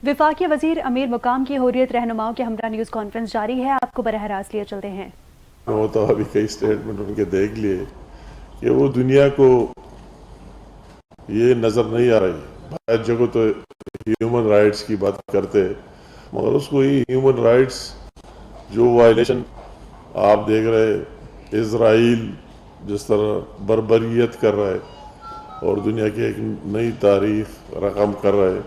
وفاقی وزیر امیر مقام کی حریت رہنماؤں کے ہمراہ نیوز کانفرنس جاری ہے، آپ کو براہ راست لیے چلتے ہیں۔ وہ تو ابھی کئی سٹیٹمنٹ ان کے دیکھ لیے کہ وہ دنیا کو یہ نظر نہیں آ رہی، بہت جگہ تو ہیومن رائٹس کی بات کرتے مگر اس کو یہ ہیومن رائٹس جو وائلیشن آپ دیکھ رہے، اسرائیل جس طرح بربریت کر رہا ہے اور دنیا کی ایک نئی تاریخ رقم کر رہا ہے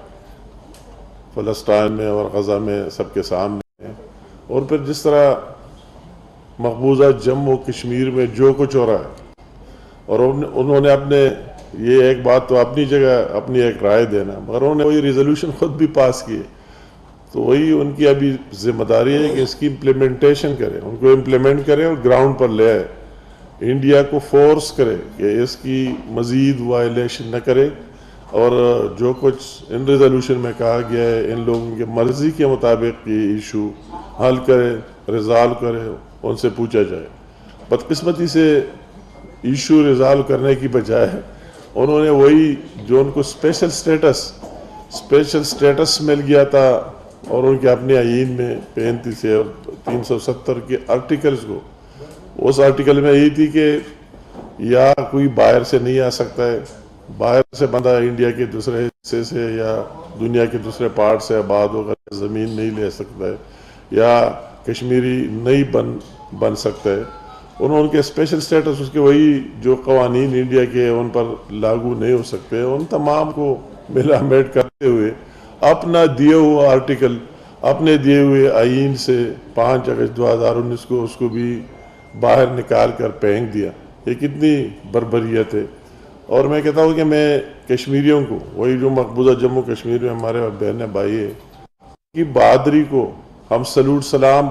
فلسطین میں اور غزہ میں سب کے سامنے، اور پھر جس طرح مقبوضہ جموں کشمیر میں جو کچھ ہو رہا ہے، اور انہوں نے اپنے یہ ایک بات تو اپنی جگہ اپنی ایک رائے دینا، مگر انہوں نے وہی ریزولوشن خود بھی پاس کیے، تو وہی ان کی ابھی ذمہ داری ہے کہ اس کی امپلیمنٹیشن کرے، ان کو امپلیمنٹ کرے اور گراؤنڈ پر لے آئے، انڈیا کو فورس کرے کہ اس کی مزید وائلیشن نہ کرے، اور جو کچھ ان ریزولوشن میں کہا گیا ہے ان لوگوں کی مرضی کے مطابق یہ ایشو حل کرے، ریزالو کرے، ان سے پوچھا جائے۔ بدقسمتی سے ایشو ریزالو کرنے کی بجائے انہوں نے وہی جو ان کو اسپیشل سٹیٹس مل گیا تھا، اور ان کے اپنے آئین میں 35 اور 370 کے آرٹیکلز کو، اس آرٹیکل میں یہی تھی کہ یا کوئی باہر سے نہیں آ سکتا ہے، باہر سے بندہ انڈیا کے دوسرے حصے سے یا دنیا کے دوسرے پارٹ سے آباد ہو کر زمین نہیں لے سکتا ہے، یا کشمیری نہیں بن سکتا ہے۔ ان کے اسپیشل سٹیٹس، اس کے وہی جو قوانین انڈیا کے ان پر لاگو نہیں ہو سکتے، ان تمام کو ملا میٹ کرتے ہوئے اپنا دیے ہوا آرٹیکل اپنے دیے ہوئے آئین سے 5 اگست 2019 کو اس کو بھی باہر نکال کر پھینک دیا۔ یہ کتنی بربریت ہے! اور میں کہتا ہوں کہ میں کشمیریوں کو، وہی جو مقبوضہ جموں کشمیر میں ہمارے بہن بھائی ہیں کی بہادری کو ہم سلوٹ سلام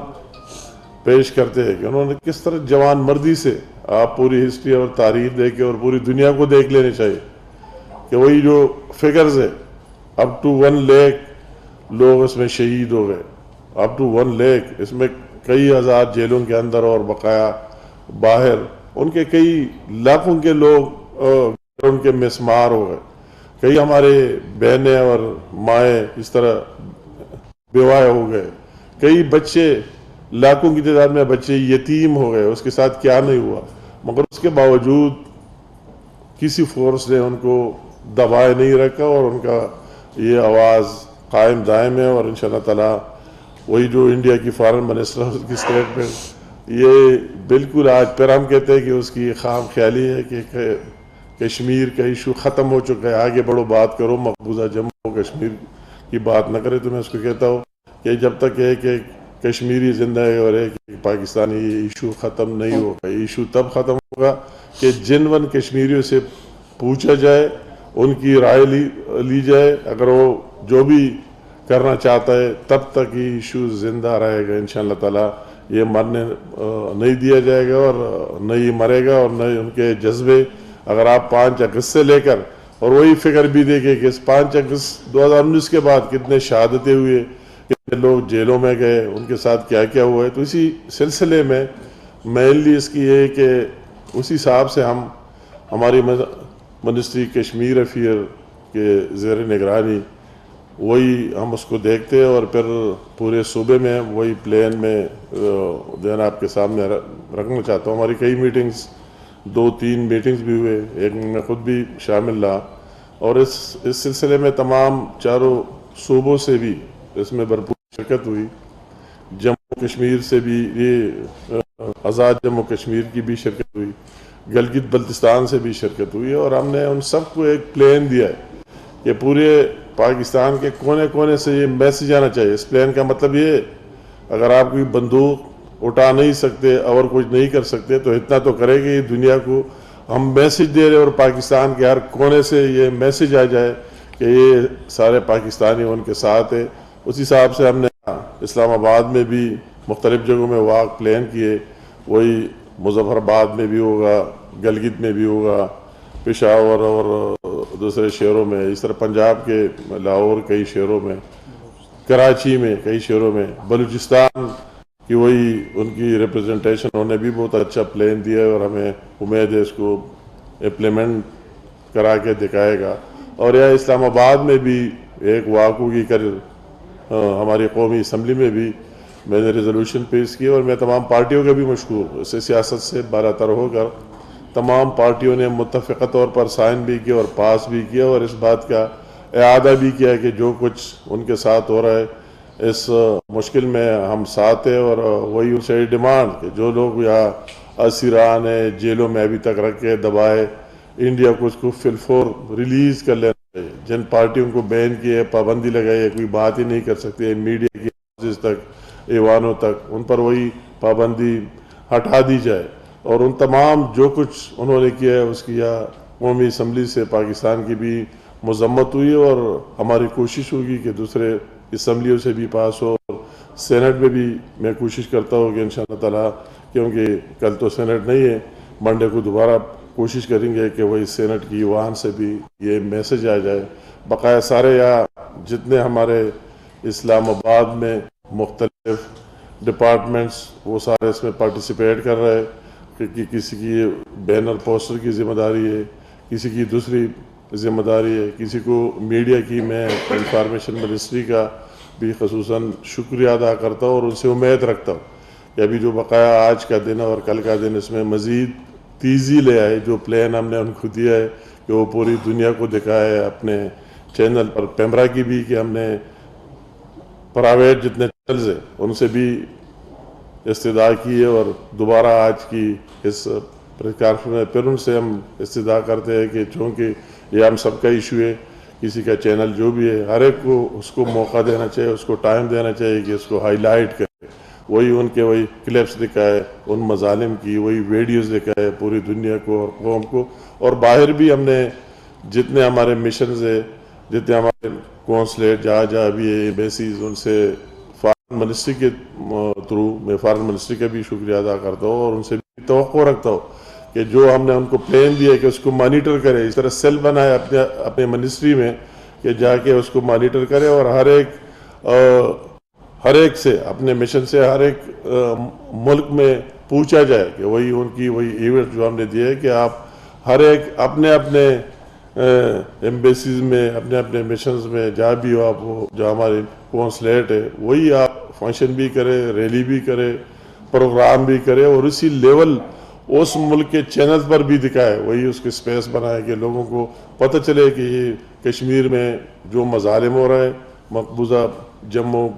پیش کرتے ہیں کہ انہوں نے کس طرح جوان مردی سے، آپ پوری ہسٹری اور تاریخ دیکھیں اور پوری دنیا کو دیکھ لینے چاہیے کہ وہی جو فگرز ہے، اپ ٹو 1 لاکھ لوگ اس میں شہید ہو گئے، اپ ٹو 1 لاکھ، اس میں کئی ہزار جیلوں کے اندر اور بقایا باہر، ان کے کئی لاکھوں کے لوگ ان کے مسمار ہو گئے، کئی ہمارے بہنیں اور مائیں اس طرح بیوائے ہو گئے، کئی بچے، لاکھوں کی تعداد میں بچے یتیم ہو گئے، اس کے ساتھ کیا نہیں ہوا، مگر اس کے باوجود کسی فورس نے ان کو دبائے نہیں رکھا، اور ان کا یہ آواز قائم دائم ہے۔ اور انشاءاللہ تعالی وہی جو انڈیا کی فارن منسٹر کی سٹیٹمنٹ، یہ بالکل آج پھر ہم کہتے ہیں کہ اس کی خام خیالی ہے کہ کشمیر کا ایشو ختم ہو چکا ہے، آگے بڑھو، بات کرو، مقبوضہ جموں کشمیر کی بات نہ کرے۔ تو میں اس کو کہتا ہوں کہ جب تک ایک کشمیری زندہ ہے اور ایک پاکستانی، ایشو ختم نہیں ہوگا۔ ایشو تب ختم ہوگا کہ جنون کشمیریوں سے پوچھا جائے، ان کی رائے لی جائے، اگر وہ جو بھی کرنا چاہتا ہے، تب تک یہ ایشو زندہ رہے گا انشاءاللہ تعالی۔ یہ مرنے نہیں دیا جائے گا، اور نہ یہ مرے گا، اور نہ ان کے جذبے، اگر آپ 5 اگست سے لے کر، اور وہی فگر بھی دیکھیں کہ اس 5 اگست 2019 کے بعد کتنے شہادتیں ہوئے، کتنے لوگ جیلوں میں گئے، ان کے ساتھ کیا کیا ہوا ہے۔ تو اسی سلسلے میں مینلی اس کی یہ کہ اسی حساب سے ہماری منسٹری کشمیر افیئر کے زیر نگرانی وہی ہم اس کو دیکھتے ہیں، اور پھر پورے صوبے میں وہی پلان میں دینا آپ کے سامنے رکھنا چاہتا ہوں۔ ہماری کئی میٹنگز، 2-3 میٹنگز بھی ہوئے، ایک میں خود بھی شامل رہا، اور اس سلسلے میں تمام چاروں صوبوں سے بھی اس میں بھرپور شرکت ہوئی، جموں کشمیر سے بھی، یہ آزاد جموں کشمیر کی بھی شرکت ہوئی، گلگت بلتستان سے بھی شرکت ہوئی، اور ہم نے ان سب کو ایک پلان دیا ہے کہ پورے پاکستان کے کونے کونے سے یہ میسیج آنا چاہیے۔ اس پلان کا مطلب یہ ہے، اگر آپ کوئی بندوق اٹھا نہیں سکتے اور کچھ نہیں کر سکتے، تو اتنا تو کرے کہ یہ دنیا کو ہم میسیج دے رہے، اور پاکستان کے ہر کونے سے یہ میسیج آ جائے کہ یہ سارے پاکستانی ان کے ساتھ ہے۔ اس حساب سے ہم نے اسلام آباد میں بھی مختلف جگہوں میں واک پلان کیے، وہی مظفر آباد میں بھی ہوگا، گلگت میں بھی ہوگا، پشاور اور دوسرے شہروں میں، اس طرح پنجاب کے لاہور کئی شہروں میں، کراچی میں کئی شہروں میں، بلوچستان کی وہی ان کی ریپرزنٹیشن، انہوں نے بھی بہت اچھا پلان دیا ہے، اور ہمیں امید ہے اس کو امپلیمنٹ کرا کے دکھائے گا۔ اور یہاں اسلام آباد میں بھی ایک واک ہوگی ہماری قومی اسمبلی میں بھی میں نے ریزولوشن پیش کیا، اور میں تمام پارٹیوں کا بھی مشکور ہوں۔ اسے سیاست سے بالہ تر ہو کر تمام پارٹیوں نے متفقہ طور پر سائن بھی کیا اور پاس بھی کیا، اور اس بات کا اعادہ بھی کیا کہ جو کچھ ان کے ساتھ ہو رہا ہے اس مشکل میں ہم ساتھ ہیں، اور وہی ان سے ڈیمانڈ کہ جو لوگ یہاں اسیران ہیں، جیلوں میں ابھی تک رکھ کے دبائے، انڈیا کو اس کو فی الفور ریلیز کر لینا چاہیے۔ جن پارٹیوں کو بین کیے، پابندی لگائی ہے، کوئی بات ہی نہیں کر سکتے میڈیا کی آفیسز تک، ایوانوں تک، ان پر وہی پابندی ہٹا دی جائے، اور ان تمام جو کچھ انہوں نے کیا ہے اس کی قومی اسمبلی سے پاکستان کی بھی مذمت ہوئی، اور ہماری کوشش ہوگی کہ دوسرے اسمبلیوں سے بھی پاس ہو، اور سینٹ میں بھی میں کوشش کرتا ہوں کہ انشاءاللہ تعالیٰ، کیونکہ کل تو سینٹ نہیں ہے، منڈے کو دوبارہ کوشش کریں گے کہ وہی سینٹ کی وہاں سے بھی یہ میسج آ جائے۔ بقایا سارے جتنے ہمارے اسلام آباد میں مختلف ڈپارٹمنٹس وہ سارے اس میں پارٹیسپیٹ کر رہے ہیں، کہ کسی کی بینر پوسٹر کی ذمہ داری ہے، کسی کی دوسری ذمہ داری ہے، کسی کو میڈیا کی۔ میں انفارمیشن منسٹری کا بھی خصوصاً شکریہ ادا کرتا ہوں، اور ان سے امید رکھتا ہوں کہ ابھی جو بقایا آج کا دن اور کل کا دن اس میں مزید تیزی لے آئے۔ جو پلان ہم نے ان کو دیا ہے کہ وہ پوری دنیا کو دکھائے اپنے چینل پر، پیمرا کی بھی، کہ ہم نے پرائیویٹ جتنے چینلز ہیں ان سے بھی استدعا کی ہے، اور دوبارہ آج کی اس پریس کانفرنس میں پھر ان سے ہم استدعا کرتے ہیں کہ چونکہ یہ ہم سب کا ایشو ہے، کسی کا چینل جو بھی ہے، ہر ایک کو اس کو موقع دینا چاہیے، اس کو ٹائم دینا چاہیے کہ اس کو ہائی لائٹ کرے، وہی ان کے وہی کلپس دکھائے ان مظالم کی، وہی ویڈیوز دکھائے پوری دنیا کو اور قوم کو۔ اور باہر بھی ہم نے جتنے ہمارے مشنز ہیں، جتنے ہمارے کونسلیٹ جہاں بھی ہے، ایمبیسیز، ان سے فارن منسٹری کے تھرو میں فارن منسٹری کا بھی شکریہ ادا کرتا ہوں، اور ان سے بھی توقع رکھتا ہوں کہ جو ہم نے ان کو پلان دیا کہ اس کو مانیٹر کرے، اس طرح سیل بنائے اپنے منسٹری میں کہ جا کے اس کو مانیٹر کرے، اور ہر ایک سے اپنے مشن سے ہر ایک ملک میں پوچھا جائے کہ وہی ان کی وہی ایونٹ جو ہم نے دیے کہ آپ ہر ایک اپنے اپنے ایمبیسیز میں، اپنے اپنے مشنز میں جہاں بھی ہو، آپ وہ جو ہمارے کونسلیٹ ہے وہی آپ فنکشن بھی کرے، ریلی بھی کرے، پروگرام بھی کرے، اور اسی لیول اس ملک کے چینل پر بھی دکھائے، وہی اس کے سپیس بنائے کہ لوگوں کو پتہ چلے کہ یہ کشمیر میں جو مظالم ہو رہے ہیں مقبوضہ جموں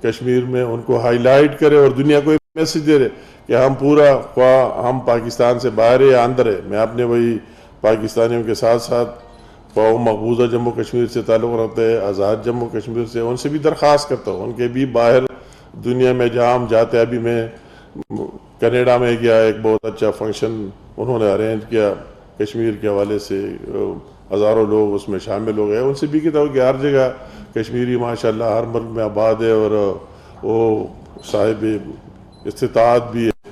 کشمیر میں، ان کو ہائی لائٹ کرے، اور دنیا کو ایک میسج دے رہے کہ ہم پورا، خواہ ہم پاکستان سے باہر ہے یا اندر ہے، میں اپنے وہی پاکستانیوں کے ساتھ ساتھ خواہ مقبوضہ جموں کشمیر سے تعلق رکھتے ہیں، آزاد جموں کشمیر سے، ان سے بھی درخواست کرتا ہوں، ان کے بھی باہر دنیا میں جہاں ہم جاتے ہیں۔ ابھی میں کینیڈا میں گیا، ایک بہت اچھا فنکشن انہوں نے ارینج کیا کشمیر کے حوالے سے، ہزاروں لوگ اس میں شامل ہو گئے، ان سے بھی کہتا ہوں کہ ہر جگہ کشمیری ماشاءاللہ ہر ملک میں آباد ہے، اور وہ صاحب استطاعت بھی ہے،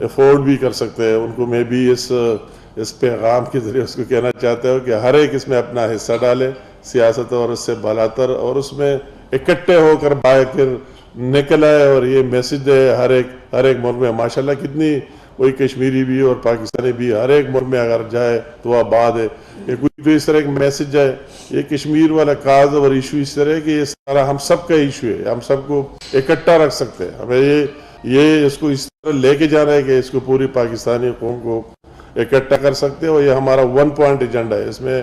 افورڈ بھی کر سکتے ہیں۔ ان کو میں بھی اس پیغام کے ذریعے اس کو کہنا چاہتا ہوں کہ ہر ایک اس میں اپنا حصہ ڈالے سیاست، اور اس سے بالاتر، اور اس میں اکٹھے ہو کر باہر نکل آئے، اور یہ میسج ہے ہر ایک ملک میں ماشاءاللہ کتنی وہی کشمیری بھی اور پاکستانی بھی ہر ایک ملک میں اگر جائے تو آباد ہے۔ یہ کوئی تو اس طرح ایک میسج ہے، یہ کشمیر والا کاز اور ایشو اس طرح ہے کہ یہ سارا ہم سب کا ایشو ہے، ہم سب کو اکٹھا رکھ سکتے ہیں، ہمیں یہ اس کو اس طرح لے کے جانا ہے کہ اس کو پوری پاکستانی قوم کو اکٹھا کر سکتے ہیں، اور یہ ہمارا 1 پوائنٹ ایجنڈا ہے۔ اس میں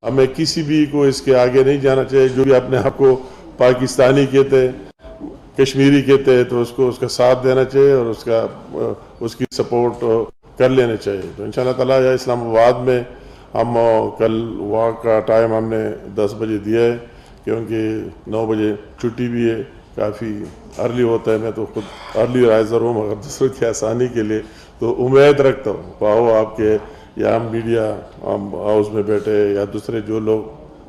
ہمیں کسی بھی کو اس کے آگے نہیں جانا چاہیے، جو بھی اپنے آپ کو پاکستانی کہتے ہیں، کشمیری کہتے ہیں، تو اس کو اس کا ساتھ دینا چاہیے، اور اس کی سپورٹ کر لینا چاہیے۔ تو انشاءاللہ تعالیٰ اسلام آباد میں ہم کل وہاں کا ٹائم ہم نے 10 بجے دیا ہے، کیونکہ 9 بجے چھٹی بھی ہے، کافی ارلی ہوتا ہے، میں تو خود ارلی رائزر ہوں، مگر دوسروں کی آسانی کے لیے تو امید رکھتا ہوں پاؤ آپ کے یا ہم میڈیا ہم ہاؤس میں بیٹھے یا دوسرے جو لوگ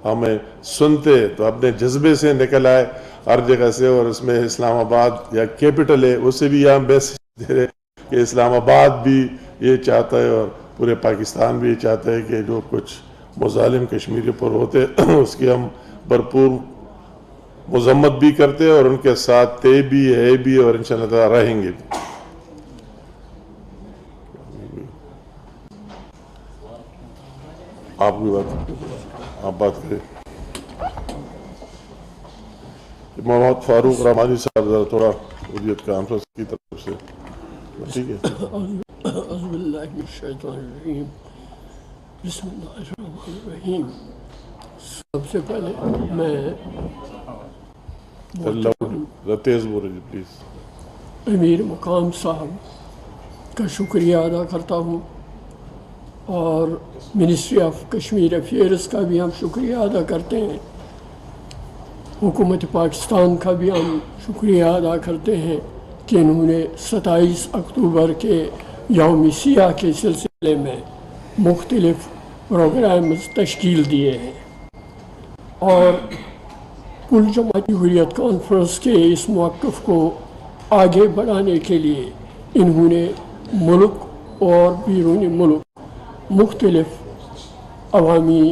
ہمیں سنتے تو اپنے جذبے سے نکل آئے ہر جگہ سے، اور اس میں اسلام آباد یا کیپٹل ہے اس سے بھی یہاں میسج دے رہے کہ اسلام آباد بھی یہ چاہتا ہے، اور پورے پاکستان بھی یہ چاہتا ہے کہ جو کچھ مظالم کشمیری پر ہوتے اس کی ہم بھرپور مذمت بھی کرتے اور ان کے ساتھ تھے بھی ہے بھی، اور انشاءاللہ تعالیٰ رہیں گے بھی۔ آپ کی بات، آپ بات کریں۔ محمد فاروق رحمانی صاحب ذرا تھوڑا حریت کانفرنس کی طرف سے، ٹھیک ہے؟ اعوذ باللہ من الشیطان الرجیم، بسم اللہ الرحمن الرحیم۔ سب سے پہلے میں تیز بولے جی پلیز۔ امیر مقام صاحب کا شکریہ ادا کرتا ہوں، اور منسٹری آف کشمیر افیئرس کا بھی ہم شکریہ ادا کرتے ہیں، حکومت پاکستان کا بھی ہم شکریہ ادا کرتے ہیں کہ انہوں نے 27 اکتوبر کے یوم سیاہ کے سلسلے میں مختلف پروگرامز تشکیل دیے ہیں، اور کل جماعتی حریت کانفرنس کے اس موقف کو آگے بڑھانے کے لیے انہوں نے ملک اور بیرون ملک مختلف عوامی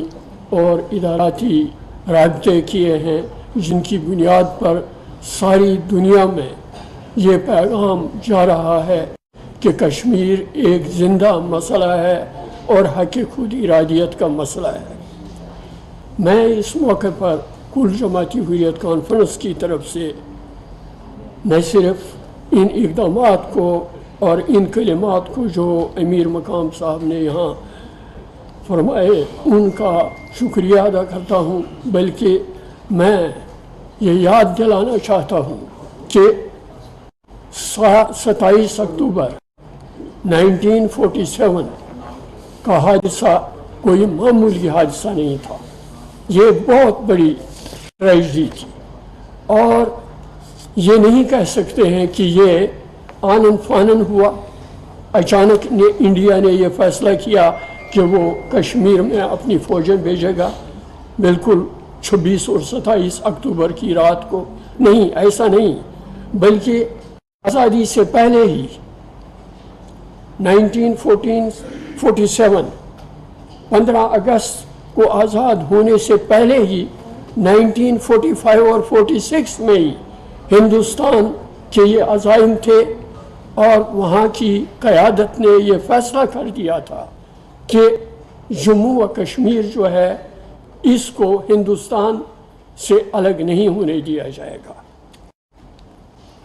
اور اداراتی رابطے کیے ہیں، جن کی بنیاد پر ساری دنیا میں یہ پیغام جا رہا ہے کہ کشمیر ایک زندہ مسئلہ ہے اور حق خود ارادیت کا مسئلہ ہے۔ میں اس موقع پر کل جماعتی حریت کانفرنس کی طرف سے نہ صرف ان اقدامات کو اور ان کلمات کو جو امیر مقام صاحب نے یہاں فرمائے ان کا شکریہ ادا کرتا ہوں، بلکہ میں یہ یاد دلانا چاہتا ہوں کہ 27 اکتوبر 1947 کا حادثہ کوئی معمولی حادثہ نہیں تھا، یہ بہت بڑی ٹریجڈی تھی، اور یہ نہیں کہہ سکتے ہیں کہ یہ آنن فانن ہوا، اچانک انڈیا نے یہ فیصلہ کیا کہ وہ کشمیر میں اپنی فوجیں بھیجے گا بالکل 26 اور 27 اکتوبر کی رات کو، نہیں، ایسا نہیں، بلکہ آزادی سے پہلے ہی 1947 15 اگست کو آزاد ہونے سے پہلے ہی 1945 اور 46 میں ہی ہندوستان کے یہ عزائم تھے، اور وہاں کی قیادت نے یہ فیصلہ کر دیا تھا کہ جموں و کشمیر جو ہے اس کو ہندوستان سے الگ نہیں ہونے دیا جائے گا،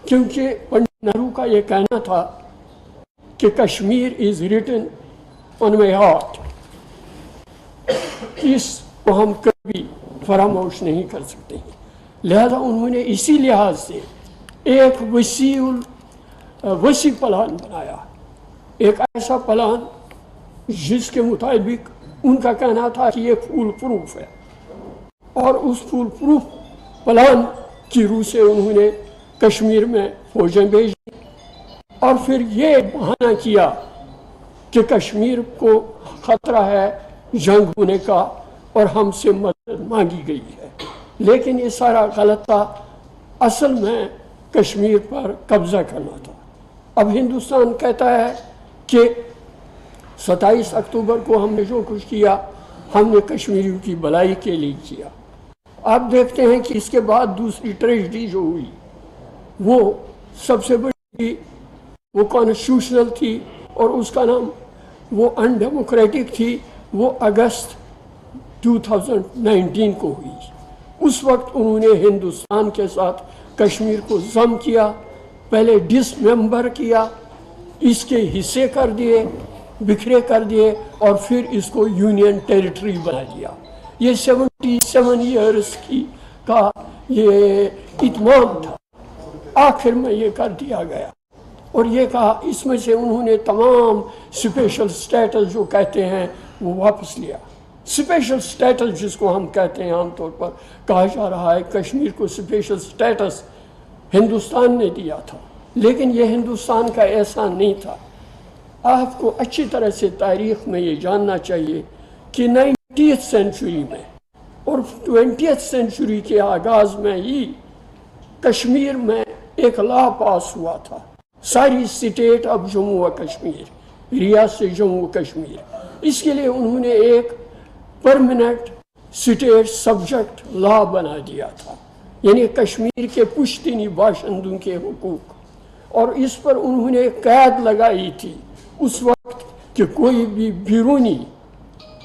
کیونکہ پنڈت نہرو کا یہ کہنا تھا کہ Kashmir is written on my heart, اس کو ہم کبھی فراموش نہیں کر سکتے ہیں۔ لہذا انہوں نے اسی لحاظ سے ایک وسیع پلان بنایا، ایک ایسا پلان جس کے مطابق ان کا کہنا تھا کہ یہ فول پروف ہے، اور اس فول پروف پلان کی روح سے انہوں نے کشمیر میں فوجیں بھیجی، اور پھر یہ بہانہ کیا کہ کشمیر کو خطرہ ہے جنگ ہونے کا اور ہم سے مدد مانگی گئی ہے، لیکن یہ سارا غلط تھا، اصل میں کشمیر پر قبضہ کرنا تھا۔ اب ہندوستان کہتا ہے کہ 27 اکتوبر کو ہم نے جو کچھ کیا ہم نے کشمیریوں کی بھلائی کے لیے کیا۔ آپ دیکھتے ہیں کہ اس کے بعد دوسری ٹریجڈی جو ہوئی وہ سب سے بڑی تھی، وہ کانسٹیٹیوشنل تھی، اور اس کا نام وہ ان ڈیموکریٹک تھی، وہ اگست 2019 کو ہوئی۔ اس وقت انہوں نے ہندوستان کے ساتھ کشمیر کو ضم کیا، پہلے ڈس ممبر کیا، اس کے حصے کر دیے، بکھرے کر دیے، اور پھر اس کو یونین ٹیریٹری بنا دیا۔ یہ 77 ایئرس کا یہ اتمام تھا، آخر میں یہ کر دیا گیا، اور یہ کہا اس میں سے انہوں نے تمام اسپیشل سٹیٹس جو کہتے ہیں وہ واپس لیا۔ اسپیشل سٹیٹس جس کو ہم کہتے ہیں عام طور پر کہا جا رہا ہے کشمیر کو اسپیشل سٹیٹس ہندوستان نے دیا تھا، لیکن یہ ہندوستان کا احسان نہیں تھا۔ آپ کو اچھی طرح سے تاریخ میں یہ جاننا چاہیے کہ 19th سینچری میں اور 20th سینچری کے آغاز میں ہی کشمیر میں ایک لا پاس ہوا تھا، ساری اسٹیٹ آف جموں و کشمیر، ریاست جموں و کشمیر، اس کے لیے انہوں نے ایک پرماننٹ اسٹیٹ سبجیکٹ لا بنا دیا تھا، یعنی کشمیر کے پشتینی باشندوں کے حقوق، اور اس پر انہوں نے قید لگائی تھی اس وقت کہ کوئی بھی بیرونی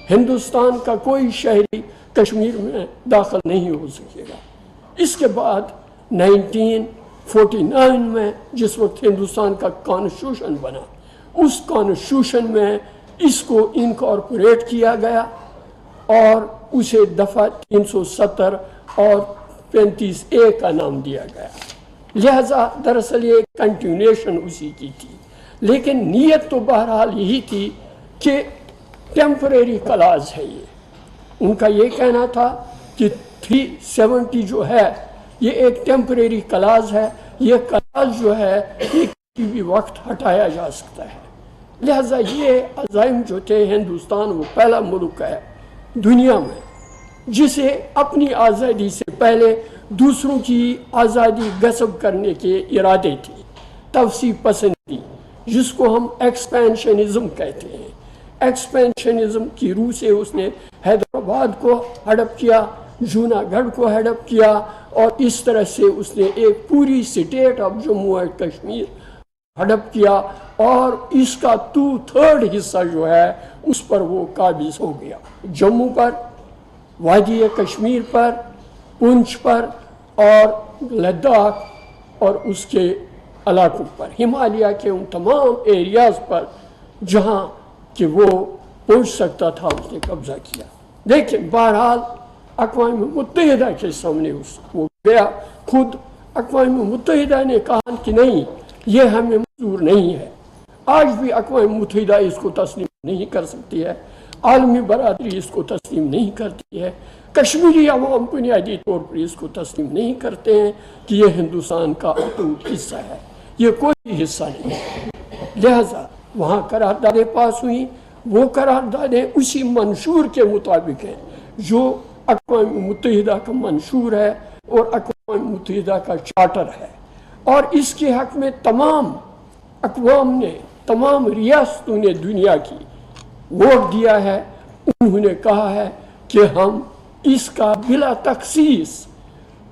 ہندوستان کا کوئی شہری کشمیر میں داخل نہیں ہو سکے گا۔ اس کے بعد 1949 میں جس وقت ہندوستان کا کانسٹیٹیوشن بنا، اس کانسٹیٹیوشن میں اس کو انکارپوریٹ کیا گیا اور اسے دفعہ 370 اور 35A کا نام دیا گیا. لہذا دراصل یہ کنٹینیوشن اسی کی تھی، لیکن نیت تو بہرحال یہی تھی کہ ٹیمپریری کلاز ہے. ان کا یہ کہنا تھا کہ 370 جو ہے یہ ایک ٹیمپریری کلاز ہے، یہ کلاز جو ہے یہ کسی بھی وقت ہٹایا جا سکتا ہے. لہذا یہ عزائم جو تھے، ہندوستان وہ پہلا ملک ہے دنیا میں جسے اپنی آزادی سے پہلے دوسروں کی آزادی غصب کرنے کے ارادے تھے، توسیع پسندی، جس کو ہم ایکسپینشنزم کہتے ہیں. ایکسپینشنزم کی روح سے اس نے حیدرآباد کو ہڑپ کیا، جوناگڑھ کو ہڑپ کیا، اور اس طرح سے اس نے ایک پوری state of Jammu and Kashmir ہڑپ کیا، اور اس کا 2/3 حصہ جو ہے اس پر وہ قابض ہو گیا. جموں پر، وادی کشمیر پر، پونچھ پر، اور لداخ اور اس کے علاقوں پر، ہمالیہ کے ان تمام ایریاز پر جہاں کہ وہ پہنچ سکتا تھا اس نے قبضہ کیا. لیکن بہرحال اقوام متحدہ کے سامنے وہ گیا. خود اقوام متحدہ نے کہا کہ نہیں، یہ ہمیں منظور نہیں ہے. آج بھی اقوام متحدہ اس کو تسلیم نہیں کر سکتی ہے، عالمی برادری اس کو تسلیم نہیں کرتی ہے، کشمیری عوام بنیادی طور پر اس کو تسلیم نہیں کرتے ہیں کہ یہ ہندوستان کا اٹوٹ حصہ ہے. یہ کوئی حصہ نہیں ہے. لہذا وہاں قراردادیں پاس ہوئیں. وہ قراردادیں اسی منشور کے مطابق ہیں جو اقوام متحدہ کا منشور ہے اور اقوام متحدہ کا چارٹر ہے، اور اس کے حق میں تمام اقوام نے، تمام ریاستوں نے دنیا کی ووٹ دیا ہے. انہوں نے کہا ہے کہ ہم اس کا بلا تخصیص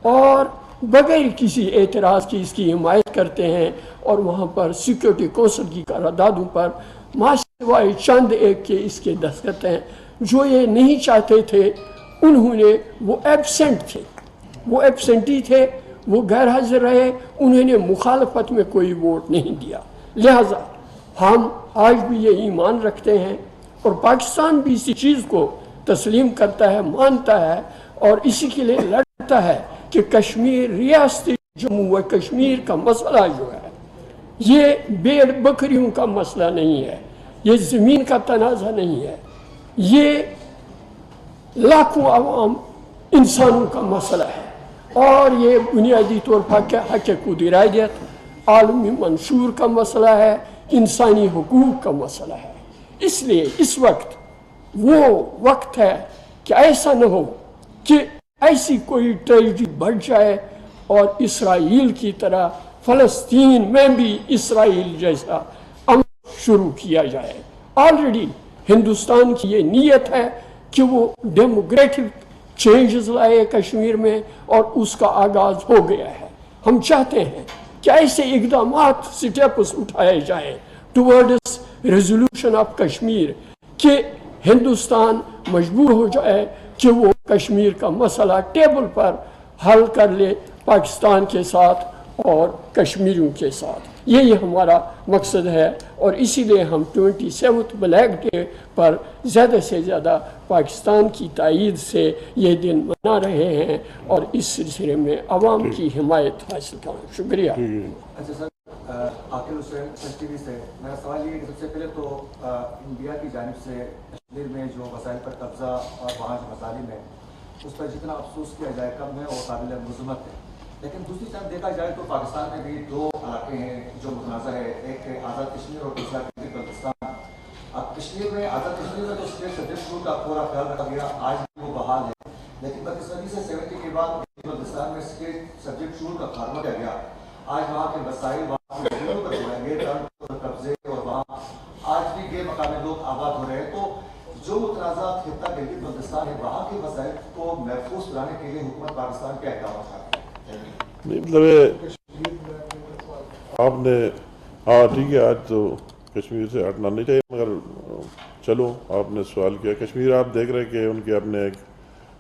اور بغیر کسی اعتراض کی اس کی حمایت کرتے ہیں، اور وہاں پر سیکورٹی کونسل کی قراردادوں پر سوائے چند ایک کے اس کے دستخط ہیں. جو یہ نہیں چاہتے تھے انہوں نے، وہ ایبسنٹ تھے، وہ ایبسنٹی تھے، وہ غیر حاضر رہے، انہوں نے مخالفت میں کوئی ووٹ نہیں دیا. لہذا ہم آج بھی یہ ایمان رکھتے ہیں، اور پاکستان بھی اسی چیز کو تسلیم کرتا ہے، مانتا ہے، اور اسی کے لیے لڑتا ہے کہ کشمیر، ریاست جموں و کشمیر کا مسئلہ جو ہے یہ بھیڑ بکریوں کا مسئلہ نہیں ہے، یہ زمین کا تنازع نہیں ہے، یہ لاکھوں عوام انسانوں کا مسئلہ ہے، اور یہ بنیادی طور پر حق خود ارادیت عالمی منشور کا مسئلہ ہے، انسانی حقوق کا مسئلہ ہے. اس لیے اس وقت وہ وقت ہے کہ ایسا نہ ہو کہ ایسی کوئی ٹریجڈی بڑھ جائے اور اسرائیل کی طرح فلسطین میں بھی اسرائیل جیسا عمل شروع کیا جائے. آلریڈی ہندوستان کی یہ نیت ہے کہ وہ ڈیموکریٹک چینجز لائے کشمیر میں، اور اس کا آغاز ہو گیا ہے. ہم چاہتے ہیں کہ ایسے اقدامات، سٹیپس اٹھائے جائیں ٹورڈس ریزولوشن آف کشمیر، کہ ہندوستان مجبور ہو جائے کہ وہ کشمیر کا مسئلہ ٹیبل پر حل کر لے پاکستان کے ساتھ اور کشمیریوں کے ساتھ. یہی ہمارا مقصد ہے، اور اسی لیے ہم 27 بلیک ڈے پر زیادہ سے زیادہ پاکستان کی تائید سے یہ دن منا رہے ہیں، اور اس سلسلے میں عوام کی حمایت حاصل کریں. شکریہ. اچھا سر، عاقل حسین ٹی وی سے میرا سوال یہ ہے کہ سب سے پہلے تو انڈیا کی جانب سے کشمیر میں جو وسائل پر قبضہ اور وہاں جو مظالم ہے اس پر جتنا افسوس کیا جائے کم ہے اور قابل مذمت ہے. لیکن دوسری طرف دیکھا جائے تو پاکستان میں بھی 2 علاقے ہیں جو متنازع ہے، ایک ہے آزاد کشمیر اور دوسرا بلتستان. اب کشمیر میں، آزاد کشمیر میں تو اسٹیٹ سبجیکٹ رول کا پورا خیال رکھا گیا، آج بھی وہ بحال ہے، لیکن 32 سے 70 کے بعد بلتستان میں اسٹیٹ سبجیکٹ رول کا خاتمہ کیا گیا. آج وہاں کے وسائل وہاں کے ضلعوں پر جو ہے قبضے، اور وہاں آج بھی غیر مقامی لوگ آباد ہو رہے ہیں. تو جو متنازع خطہ گلگت بلتستان ہے، وہاں کے وسائل کو محفوظ کرانے کے لیے حکومت پاکستان کیا اقدامات کرتی ہے؟ مطلب آپ نے، ہاں ٹھیک ہے، آج تو کشمیر سے ہٹنا نہیں چاہیے، مگر چلو آپ نے سوال کیا. کشمیر آپ دیکھ رہے کہ ان کے اپنے ایک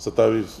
27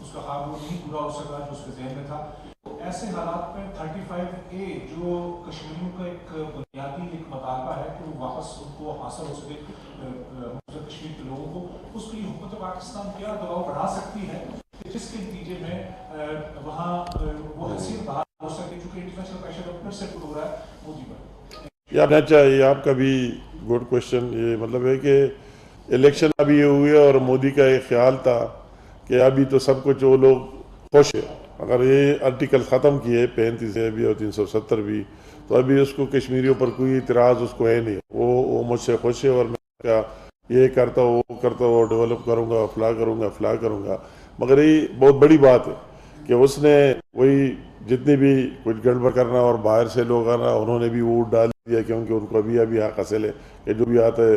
اس کا خواب وہ نہیں پورا ہو سکا جو اس کے ذہن میں تھا. ایسے حالات میں 35A جو کشمیریوں کا ایک بنیادی ایک مطالبہ ہے کہ وہ واپس ان کو حاصل ہو سکے کشمیر کے لوگوں کو, اس کے لیے حکومت پاکستان کیا دباؤ بڑھا سکتی ہے جس کے نتیجے میں وہاں وہ حیثیت بحال ہو سکے, چونکہ انٹرنیشنل پریشر اب پھر سے ہو رہا ہے مودی پر. یہ آپ چاہیے, آپ کا بھی گڈ کوشچن. یہ مطلب ہے کہ الیکشن ابھی یہ ہوئے اور مودی کا ایک خیال تھا کہ ابھی تو سب کچھ وہ لوگ خوش ہے, اگر یہ آرٹیکل ختم کیے 35 بھی اور 370 بھی, تو ابھی اس کو کشمیریوں پر کوئی اعتراض اس کو ہے نہیں. وہ مجھ سے خوش ہے اور میں کیا یہ کرتا ہوں وہ کرتا ہوں, ڈیولپ کروں گا, فلاں کروں گا. مگر یہ بہت بڑی بات ہے کہ اس نے وہی جتنی بھی کچھ گڑبڑ کرنا اور باہر سے لوگ آنا, انہوں نے بھی ووٹ ڈال دیا, کیونکہ ان کو ابھی حق حاصل ہے کہ جو بھی آتا ہے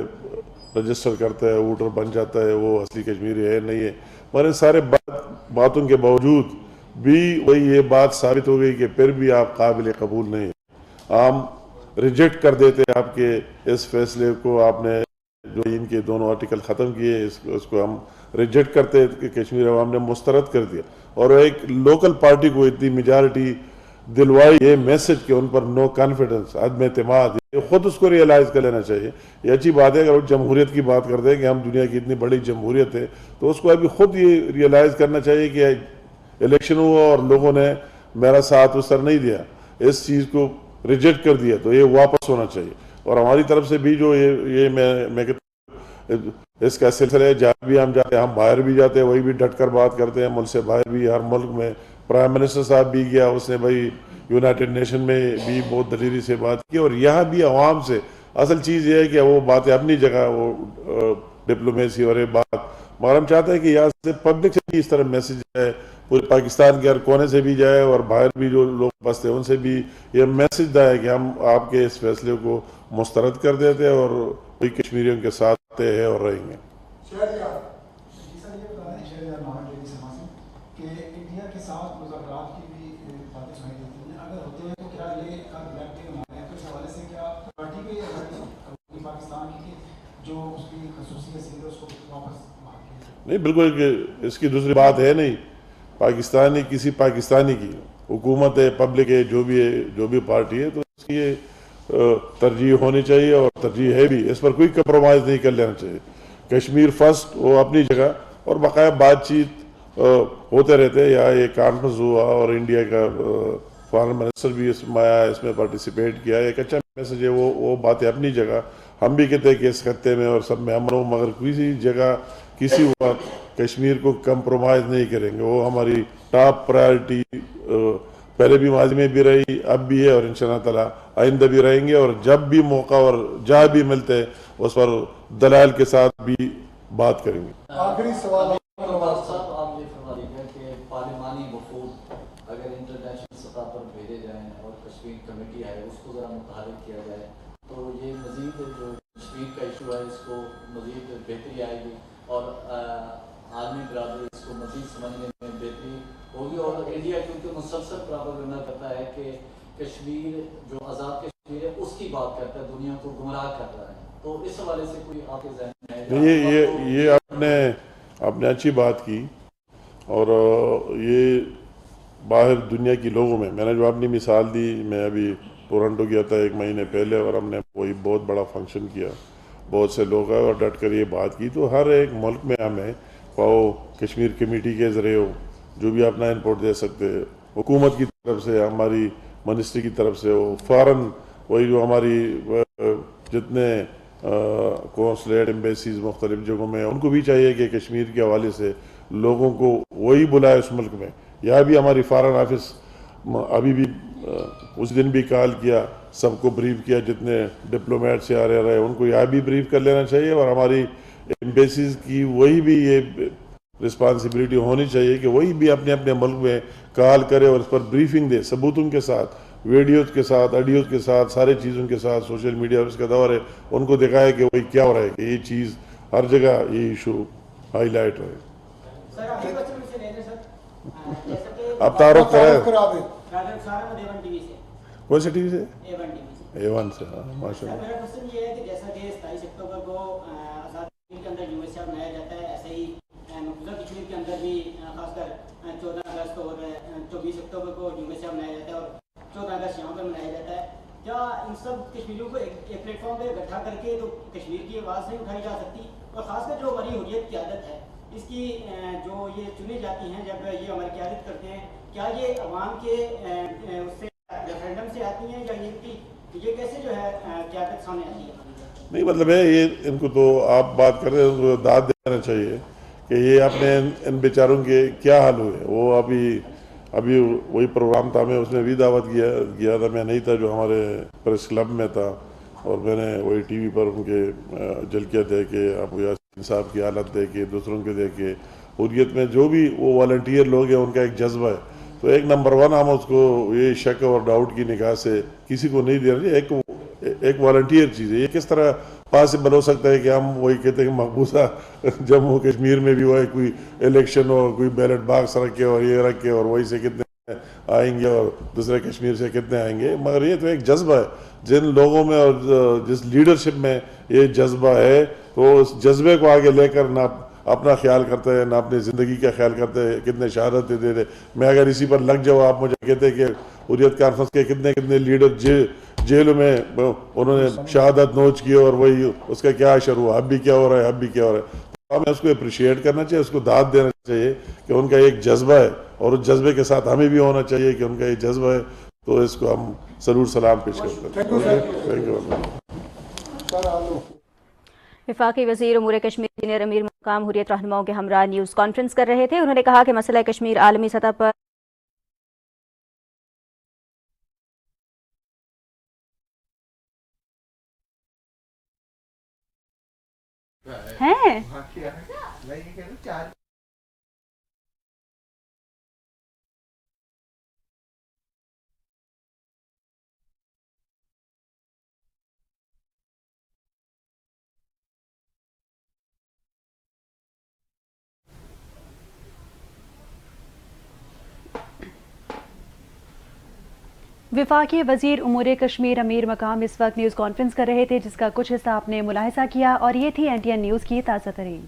رجسٹر کرتا ہے ووٹر بن جاتا ہے, وہ اصلی کشمیری ہے نہیں ہے. مگر ان سارے باتوں کے باوجود بھی وہی یہ بات ثابت ہو گئی کہ پھر بھی آپ قابل قبول نہیں ہیں. ہم ریجیکٹ کر دیتے آپ کے اس فیصلے کو, آپ نے جو ان کے دونوں آرٹیکل ختم کیے اس کو ہم ریجیکٹ کرتے کہ کشمیر عوام نے مسترد کر دیا, اور ایک لوکل پارٹی کو اتنی میجارٹی دلوائی یہ میسج کہ ان پر نو کانفیڈنس, عدم اعتماد, یہ خود اس کو ریئلائز کر لینا چاہیے. یہ اچھی بات ہے اگر وہ جمہوریت کی بات کرتے ہیں کہ ہم دنیا کی اتنی بڑی جمہوریت ہے, تو اس کو ابھی خود یہ ریئلائز کرنا چاہیے کہ الیکشن ہوا اور لوگوں نے میرا ساتھ اسر نہیں دیا, اس چیز کو ریجیکٹ کر دیا, تو یہ واپس ہونا چاہیے. اور ہماری طرف سے بھی جو یہ میں اس کا سلسلہ ہے, جہاں بھی ہم جاتے ہیں, ہم باہر بھی جاتے ہیں, وہی بھی ڈٹ کر بات کرتے ہیں, ملک سے باہر بھی, ہر ملک میں. پرائم منسٹر صاحب بھی گیا, اس نے بھائی یونائٹڈ نیشن میں بھی بہت دلیری سے بات کی, اور یہاں بھی عوام سے. اصل چیز یہ ہے کہ وہ باتیں اپنی جگہ, وہ ڈپلومیسی اور یہ بات, مگر ہم چاہتے ہیں کہ یہاں سے پبلک سے بھی اس طرح میسج جائے, پورے پاکستان کے ہر کونے سے بھی جائے, اور باہر بھی جو لوگ بستے ہیں ان سے بھی یہ میسج جائے کہ ہم آپ کے اس فیصلے کو مسترد کر دیتے ہیں اور کوئی کشمیریوں کے ساتھ ہے اور رہیں گے. کہ انڈیا کے ساتھ مذاکرات کی بھی باتیں سنائی دیتی ہیں, اگر ہوتے ہیں تو کیا یہ بلیک ڈے منانے ہیں, تو اس حوالے سے کیا پارٹی پہ پاکستان کی جو اس کی خصوصی حیثیت ہے اس کو واپس نہیں, بالکل اس کی دوسری بات ہے نہیں. پاکستانی کسی پاکستانی کی حکومت ہے, پبلک ہے, جو بھی پارٹی ہے, تو اس کی یہ ترجیح ہونی چاہیے, اور ترجیح ہے بھی, اس پر کوئی کمپرومائز نہیں کر لینا چاہیے. کشمیر فرسٹ وہ اپنی جگہ, اور باقاعدہ بات چیت ہوتے رہتے. یا یہ کانفرنس ہوا اور انڈیا کا فارن منسٹر بھی اس میں آیا, اس میں پارٹیسپیٹ کیا, ایک اچھا میسج ہے. وہ باتیں اپنی جگہ. ہم بھی کہتے ہیں کہ اس خطے میں اور سب میں امن ہو, مگر کسی جگہ کسی وقت کشمیر کو کمپرومائز نہیں کریں گے. وہ ہماری ٹاپ پرائرٹی پہلے بھی ماضی میں بھی رہی, اب بھی ہے, اور انشاءاللہ تعالیٰ آئندہ بھی رہیں گے. اور جب بھی موقع اور جہاں بھی ملتے ہیں اس پر دلائل کے ساتھ بھی بات کریں گے. آخری سوال صاحب, آپ یہ فرما دیجیے کہ پارلیمانی وفود اگر انٹرنیشنل سطح پر بھیجے جائیں اور کشمیر کمیٹی ہے اس کو ذرا متحرک کیا جائے, تو یہ مزید جو کشمیر کا ایشو ہے اس کو مزید بہتری آئے گی, اور عالمی برادری اس کو مزید سمجھنے میں بہتری ہوگی. اور انڈیا کیونکہ مسلسل پراپیگنڈا کرتا ہے کہ کشمیر جو آزاد کشمیر ہے اس کی بات کرتا ہے, دنیا کو گمراہ کر رہا ہے, تو اس حوالے سے کوئی آپ کے ذہن میں یہ آپ نے اچھی بات کی. اور یہ باہر دنیا کی لوگوں میں نے جو اپنی مثال دی, میں ابھی ٹورنٹو گیا تھا 1 مہینے پہلے, اور ہم نے وہی بہت بڑا فنکشن کیا, بہت سے لوگ آئے اور ڈٹ کر یہ بات کی. تو ہر ایک ملک میں ہمیں پاؤ کشمیر کمیٹی کے ذریعے ہو, جو بھی اپنا انپوٹ دے سکتے, حکومت کی طرف سے, ہماری منسٹری کی طرف سے ہو, فارن وہی جو ہماری جتنے کونسلیٹ ایمبیسیز مختلف جگہوں میں, ان کو بھی چاہیے کہ کشمیر کے حوالے سے لوگوں کو وہی بلائے اس ملک میں. یہاں بھی ہماری فارن آفس ابھی بھی اس دن بھی کال کیا, سب کو بریف کیا, جتنے ڈپلومیٹ سے آ رہے ان کو یہاں بھی بریف کر لینا چاہیے. اور ہماری ایمبیسیز کی وہی بھی یہ رسپانسبلٹی ہونی چاہیے کہ وہی بھی اپنے اپنے ملک میں کال کرے اور اس پر بریفنگ دے, ثبوتوں کے ساتھ, ویڈیوز کے ساتھ, آڈیوز کے ساتھ, سارے چیزوں کے ساتھ. سوشل میڈیا اس کا دور ہے, ان کو دکھائے کہ وہی کیا ہو رہا ہے, کہ یہ چیز ہر جگہ یہ ایشو ہائی لائٹ رہے. آپ تعارف کریں. کون سے ٹی وی سے؟ A1 سے. ماشاء اللہ. میرا کوشچن یہ ہے کہ جیسا کہ 27 اکتوبر کو آزاد کشمیر کے اندر USA بنایا جاتا ہے, ایسے ہی مقبوضہ کشمیر کے اندر بھی خاص کر کیا ان سب کشمیریوں کو ایک پلیٹ فارم پہ اکٹھا کر کے تو کشمیر کی آواز نہیں اٹھائی جا سکتی؟ اور خاص کر جو ہماری حریت قیادت ہے اس کی جو یہ چنی جاتی ہیں جب یہ ہماری قیادت کرتے ہیں، کیا یہ عوام کے اس سے ریفرینڈم سے آتی ہیں یا یہ کیسے جو ہے قیادت سامنے آتی ہے؟ نہیں مطلب ہے یہ ان کو تو آپ بات کر رہے ہیں، ان کو داد دینا چاہیے کہ یہ اپنے ان بیچاروں کے کیا حال ہوئے. وہ ابھی وہی پروگرام تھا، میں اس میں بھی دعوت کیا تھا، میں نہیں تھا جو ہمارے پریس کلب میں تھا، اور میں نے وہی ٹی وی پر ان کے جھلکیاں دیکھے، ابو یاسین صاحب کی حالت دیکھے، دوسروں کے دیکھے. حریت میں جو بھی وہ والنٹیئر لوگ ہیں ان کا ایک جذبہ ہے. تو ایک نمبر 1 ہم اس کو یہ شک اور ڈاؤٹ کی نگاہ سے کسی کو نہیں دینا چاہیے. ایک والنٹیئر چیز ہے. یہ کس طرح پاسبل ہو سکتا ہے کہ ہم وہی کہتے ہیں کہ مقبوضہ جموں کشمیر میں بھی وہ کوئی الیکشن ہو، کوئی بیلٹ باکس رکھے اور یہ رکھے اور وہی سے کتنے آئیں گے اور دوسرے کشمیر سے کتنے آئیں گے. مگر یہ تو ایک جذبہ ہے جن لوگوں میں اور جس لیڈرشپ میں یہ جذبہ ہے، تو اس جذبے کو آگے لے کر نہ اپنا خیال کرتے ہیں نہ اپنی زندگی کا خیال کرتے ہیں. کتنے شہادتیں دے دے. میں اگر اسی پر لگ جاؤں، آپ مجھے کہتے کہ حریت کانفرنس کے کتنے لیڈر جیلوں میں انہوں نے شہادت نوچ کی اور وہی اس کا کیا اثر ہوا، اب بھی کیا ہو رہا ہے. ہمیں اس کو اپریشیٹ کرنا چاہیے، اس کو داد دینا چاہیے کہ ان کا ایک جذبہ ہے، اور اس جذبے کے ساتھ ہمیں بھی ہونا چاہیے کہ ان کا یہ جذبہ ہے. تو اس کو ہم سلوٹ سلام پیش کرتے ہیں. Thank you. وفاقی وزیر امور کشمیر سینئر امیر مقام حریت رہنماؤں کے ہمراہ نیوز کانفرنس کر رہے تھے. انہوں نے کہا کہ مسئلہ کشمیر عالمی سطح پر ہیں. وفاقی وزیر امور کشمیر امیر مقام اس وقت نیوز کانفرنس کر رہے تھے، جس کا کچھ حصہ آپ نے ملاحظہ کیا، اور یہ تھی NTN نیوز کی تازہ ترین